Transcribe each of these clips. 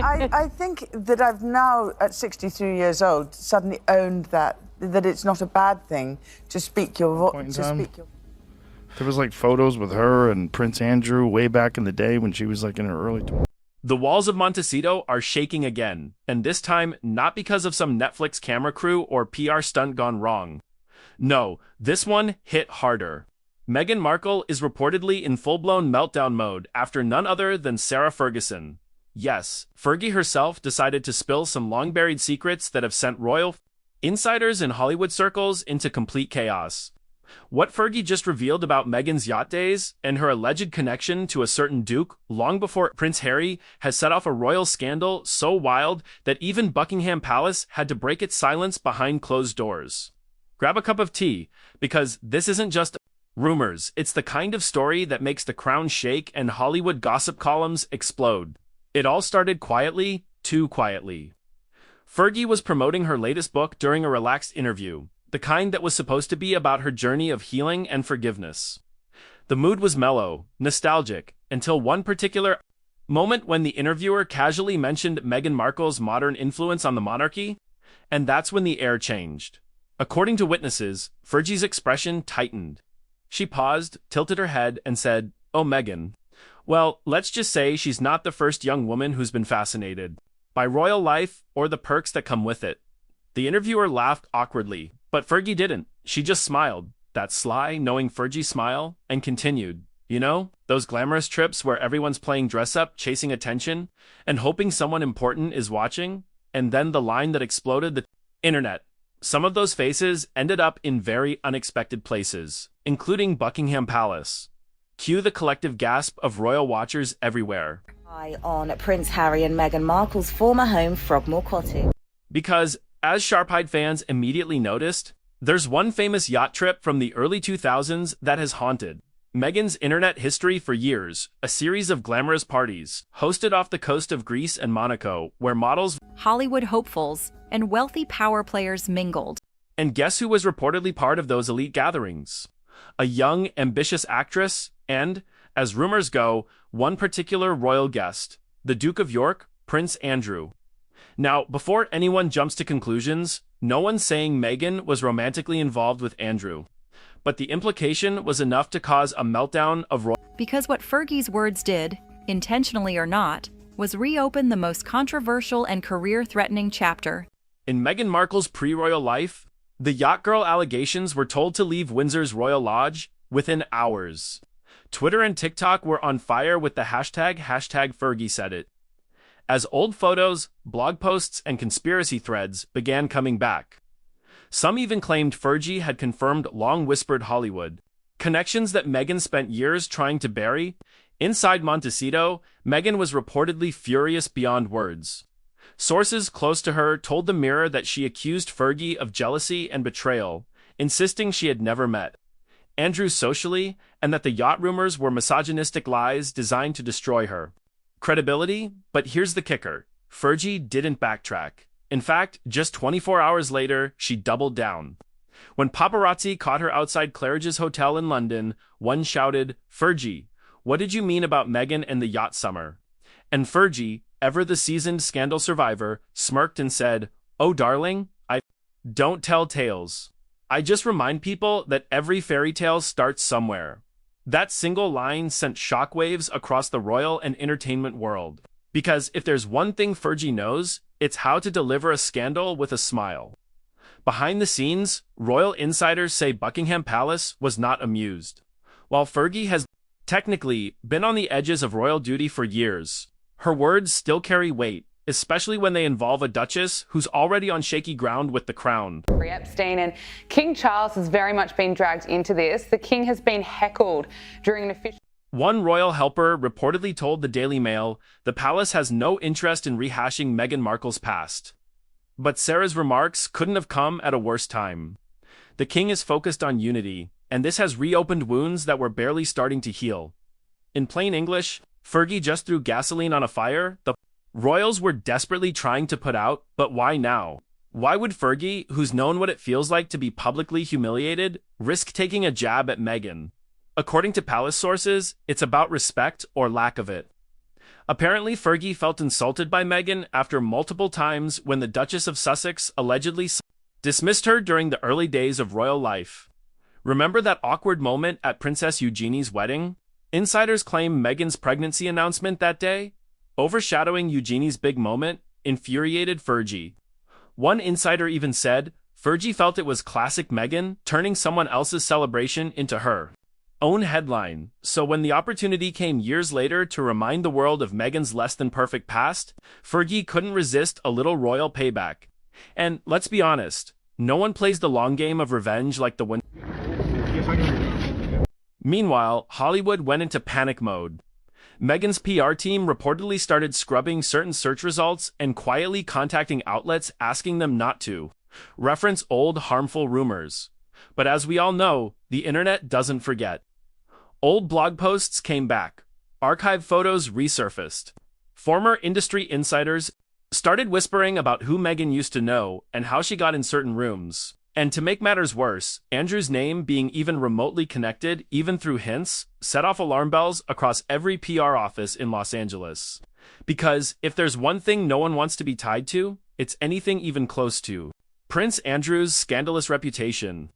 I think that I've now, at 63 years old, suddenly owned that it's not a bad thing to speak your voice. There was like photos with her and Prince Andrew way back in the day when she was like in her early 20s. The walls of Montecito are shaking again, and this time not because of some Netflix camera crew or PR stunt gone wrong. No, this one hit harder. Meghan Markle is reportedly in full-blown meltdown mode after none other than Sarah Ferguson. Yes, Fergie herself decided to spill some long-buried secrets that have sent royal insiders in Hollywood circles into complete chaos. What Fergie just revealed about Meghan's yacht days and her alleged connection to a certain duke long before Prince Harry has set off a royal scandal so wild that even Buckingham Palace had to break its silence behind closed doors. Grab a cup of tea, because this isn't just rumors, it's the kind of story that makes the crown shake and Hollywood gossip columns explode. It all started quietly, too quietly. Fergie was promoting her latest book during a relaxed interview, the kind that was supposed to be about her journey of healing and forgiveness. The mood was mellow, nostalgic, until one particular moment when the interviewer casually mentioned Meghan Markle's modern influence on the monarchy, and that's when the air changed. According to witnesses, Fergie's expression tightened. She paused, tilted her head, and said, "Oh, Meghan. Well, let's just say she's not the first young woman who's been fascinated by royal life or the perks that come with it." The interviewer laughed awkwardly, but Fergie didn't. She just smiled, that sly, knowing Fergie smile, and continued. You know, those glamorous trips where everyone's playing dress-up, chasing attention, and hoping someone important is watching? And then the line that exploded the internet. Some of those faces ended up in very unexpected places, including Buckingham Palace. Cue the collective gasp of royal watchers everywhere. Eye on Prince Harry and Meghan Markle's former home, Frogmore Cottage. Because, as sharp-eyed fans immediately noticed, there's one famous yacht trip from the early 2000s that has haunted Meghan's internet history for years, a series of glamorous parties, hosted off the coast of Greece and Monaco, where models, Hollywood hopefuls, and wealthy power players mingled. And guess who was reportedly part of those elite gatherings? A young, ambitious actress, and, as rumors go, one particular royal guest, the Duke of York, Prince Andrew. Now, before anyone jumps to conclusions, no one's saying Meghan was romantically involved with Andrew. But the implication was enough to cause a meltdown of royal... Because what Fergie's words did, intentionally or not, was reopen the most controversial and career-threatening chapter. In Meghan Markle's pre-royal life, the yacht girl allegations were told to leave Windsor's Royal Lodge within hours. Twitter and TikTok were on fire with the hashtag Fergie said it. As old photos, blog posts, and conspiracy threads began coming back. Some even claimed Fergie had confirmed long-whispered Hollywood connections that Meghan spent years trying to bury. Inside Montecito, Meghan was reportedly furious beyond words. Sources close to her told the Mirror that she accused Fergie of jealousy and betrayal, insisting she had never met Andrew socially, and that the yacht rumors were misogynistic lies designed to destroy her credibility. But here's the kicker. Fergie didn't backtrack. In fact, just 24 hours later, she doubled down. When paparazzi caught her outside Claridge's Hotel in London, one shouted, "Fergie, what did you mean about Meghan and the yacht summer?" And Fergie, ever the seasoned scandal survivor, smirked and said, "Oh darling, I don't tell tales. I just remind people that every fairy tale starts somewhere." That single line sent shockwaves across the royal and entertainment world. Because if there's one thing Fergie knows, it's how to deliver a scandal with a smile. Behind the scenes, royal insiders say Buckingham Palace was not amused. While Fergie has technically been on the edges of royal duty for years, her words still carry weight, especially when they involve a duchess who's already on shaky ground with the crown. Epstein, and King Charles has very much been dragged into this. The king has been heckled during an official... One royal helper reportedly told the Daily Mail the palace has no interest in rehashing Meghan Markle's past. But Sarah's remarks couldn't have come at a worse time. The king is focused on unity, and this has reopened wounds that were barely starting to heal. In plain English, Fergie just threw gasoline on a fire the royals were desperately trying to put out, but why now? Why would Fergie, who's known what it feels like to be publicly humiliated, risk taking a jab at Meghan? According to palace sources, it's about respect or lack of it. Apparently, Fergie felt insulted by Meghan after multiple times when the Duchess of Sussex allegedly dismissed her during the early days of royal life. Remember that awkward moment at Princess Eugenie's wedding? Insiders claim Meghan's pregnancy announcement that day, overshadowing Eugenie's big moment, infuriated Fergie. One insider even said Fergie felt it was classic Meghan, turning someone else's celebration into her own headline. So when the opportunity came years later to remind the world of Meghan's less-than-perfect past, Fergie couldn't resist a little royal payback. And let's be honest, no one plays the long game of revenge like the one. Meanwhile, Hollywood went into panic mode. Meghan's PR team reportedly started scrubbing certain search results and quietly contacting outlets asking them not to reference old harmful rumors. But as we all know, the internet doesn't forget. Old blog posts came back. Archive photos resurfaced. Former industry insiders started whispering about who Meghan used to know and how she got in certain rooms. And to make matters worse, Andrew's name being even remotely connected, even through hints, set off alarm bells across every PR office in Los Angeles. Because if there's one thing no one wants to be tied to, it's anything even close to Prince Andrew's scandalous reputation.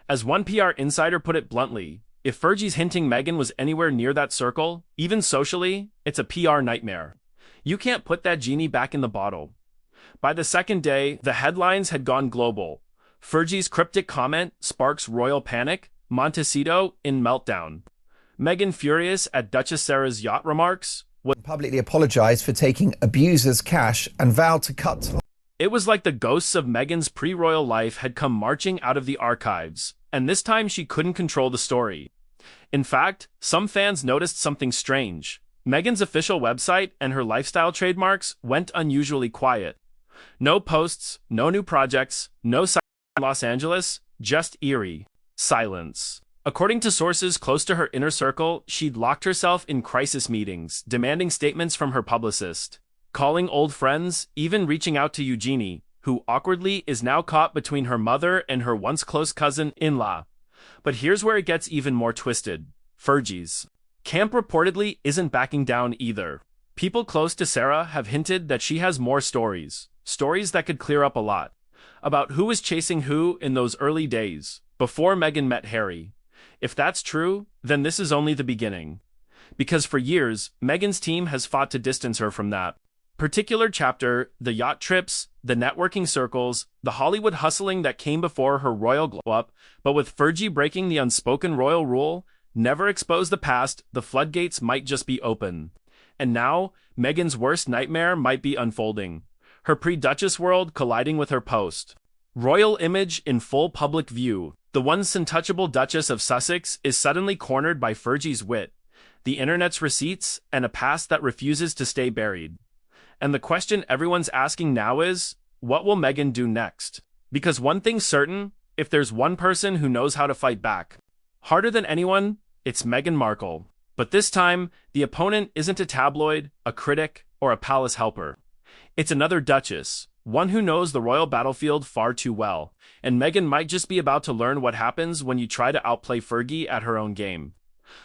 As one PR insider put it bluntly, if Fergie's hinting Meghan was anywhere near that circle, even socially, it's a PR nightmare. You can't put that genie back in the bottle. By the second day, the headlines had gone global. Fergie's cryptic comment sparks royal panic, Montecito in meltdown. Meghan furious at Duchess Sarah's yacht remarks publicly apologised for taking abusers' cash and vowed to cut. It was like the ghosts of Meghan's pre-royal life had come marching out of the archives, and this time she couldn't control the story. In fact, some fans noticed something strange. Meghan's official website and her lifestyle trademarks went unusually quiet. No posts, no new projects, no sign in Los Angeles, just eerie silence. According to sources close to her inner circle, she'd locked herself in crisis meetings, demanding statements from her publicist, calling old friends, even reaching out to Eugenie, who awkwardly is now caught between her mother and her once close cousin-in-law. But here's where it gets even more twisted. Fergie's camp reportedly isn't backing down either. People close to Sarah have hinted that she has more stories that could clear up a lot, about who was chasing who in those early days, before Meghan met Harry. If that's true, then this is only the beginning. Because for years, Meghan's team has fought to distance her from that particular chapter, the yacht trips, the networking circles, the Hollywood hustling that came before her royal glow-up. But with Fergie breaking the unspoken royal rule, never expose the past, the floodgates might just be open. And now, Meghan's worst nightmare might be unfolding. Her pre-Duchess world colliding with her post-royal image in full public view. The once untouchable Duchess of Sussex is suddenly cornered by Fergie's wit, the internet's receipts, and a past that refuses to stay buried. And the question everyone's asking now is, what will Meghan do next? Because one thing's certain, if there's one person who knows how to fight back harder than anyone, it's Meghan Markle. But this time, the opponent isn't a tabloid, a critic, or a palace helper. It's another duchess, one who knows the royal battlefield far too well, and Meghan might just be about to learn what happens when you try to outplay Fergie at her own game.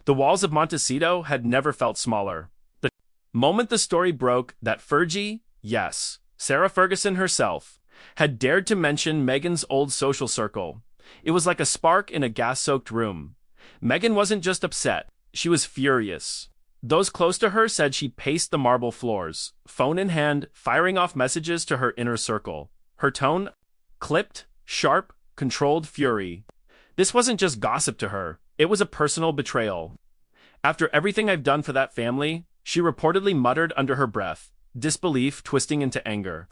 The walls of Montecito had never felt smaller. The moment the story broke that Fergie, yes, Sarah Ferguson herself, had dared to mention Meghan's old social circle, it was like a spark in a gas-soaked room. Meghan wasn't just upset, she was furious. Those close to her said she paced the marble floors, phone in hand, firing off messages to her inner circle. Her tone, clipped, sharp, controlled fury. This wasn't just gossip to her, it was a personal betrayal. After everything I've done for that family, she reportedly muttered under her breath, disbelief twisting into anger.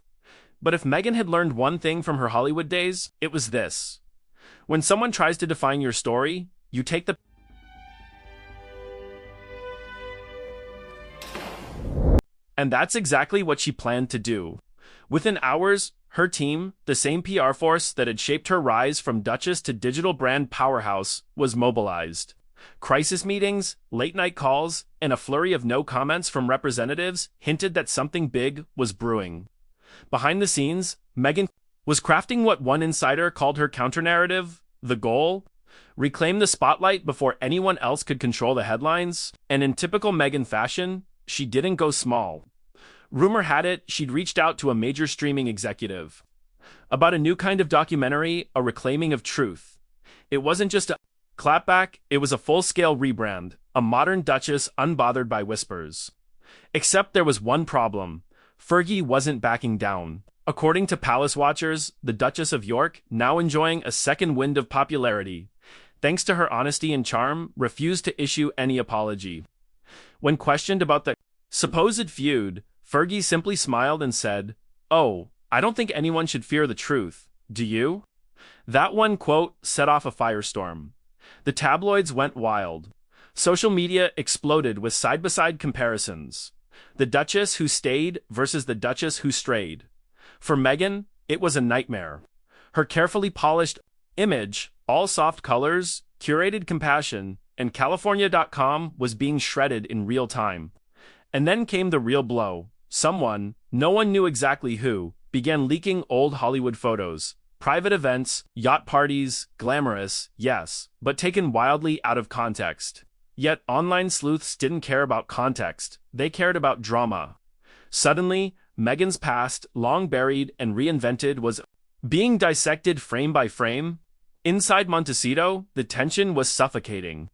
But if Meghan had learned one thing from her Hollywood days, it was this. When someone tries to define your story, you take the And that's exactly what she planned to do. Within hours, her team, the same PR force that had shaped her rise from Duchess to digital brand powerhouse, was mobilized. Crisis meetings, late-night calls, and a flurry of no comments from representatives hinted that something big was brewing. Behind the scenes, Meghan was crafting what one insider called her counter-narrative, the goal: reclaim the spotlight before anyone else could control the headlines, and in typical Meghan fashion, she didn't go small. Rumor had it she'd reached out to a major streaming executive about a new kind of documentary, a reclaiming of truth. It wasn't just a clapback, it was a full-scale rebrand, a modern Duchess unbothered by whispers. Except there was one problem. Fergie wasn't backing down. According to Palace Watchers, the Duchess of York, now enjoying a second wind of popularity, thanks to her honesty and charm, refused to issue any apology. When questioned about the supposed feud, Fergie simply smiled and said, "Oh, I don't think anyone should fear the truth, do you?" That one quote set off a firestorm. The tabloids went wild. Social media exploded with side-by-side comparisons. The Duchess who stayed versus the Duchess who strayed. For Meghan, it was a nightmare. Her carefully polished image, all soft colors, curated compassion, and California.com was being shredded in real time. And then came the real blow. Someone, no one knew exactly who, began leaking old Hollywood photos. Private events, yacht parties, glamorous, yes, but taken wildly out of context. Yet online sleuths didn't care about context, they cared about drama. Suddenly, Meghan's past, long buried and reinvented, was being dissected frame by frame. Inside Montecito, the tension was suffocating.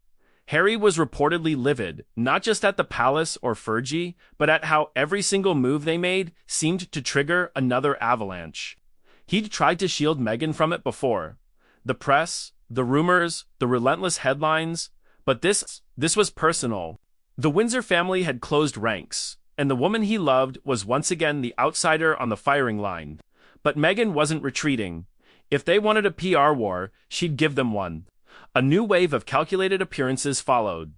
Harry was reportedly livid, not just at the palace or Fergie, but at how every single move they made seemed to trigger another avalanche. He'd tried to shield Meghan from it before. The press, the rumors, the relentless headlines, but this was personal. The Windsor family had closed ranks, and the woman he loved was once again the outsider on the firing line. But Meghan wasn't retreating. If they wanted a PR war, she'd give them one. A new wave of calculated appearances followed.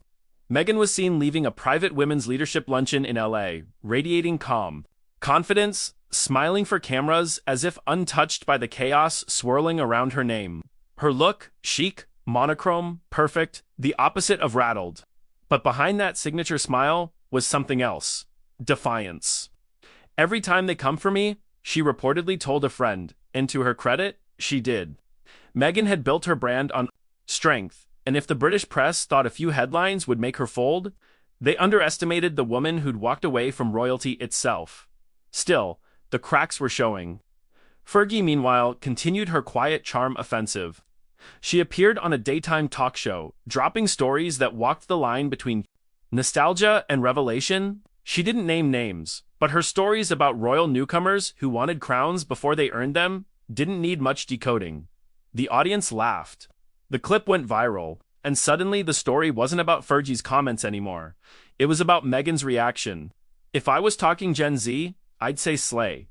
Meghan was seen leaving a private women's leadership luncheon in LA, radiating calm, confidence, smiling for cameras as if untouched by the chaos swirling around her name. Her look, chic, monochrome, perfect, the opposite of rattled. But behind that signature smile was something else. Defiance. "Every time they come for me," she reportedly told a friend, and to her credit, she did. Meghan had built her brand on strength, and if the British press thought a few headlines would make her fold, they underestimated the woman who'd walked away from royalty itself. Still, the cracks were showing. Fergie, meanwhile, continued her quiet charm offensive. She appeared on a daytime talk show, dropping stories that walked the line between nostalgia and revelation. She didn't name names, but her stories about royal newcomers who wanted crowns before they earned them didn't need much decoding. The audience laughed. The clip went viral, and suddenly the story wasn't about Fergie's comments anymore. It was about Meghan's reaction. If I was talking Gen Z, I'd say slay.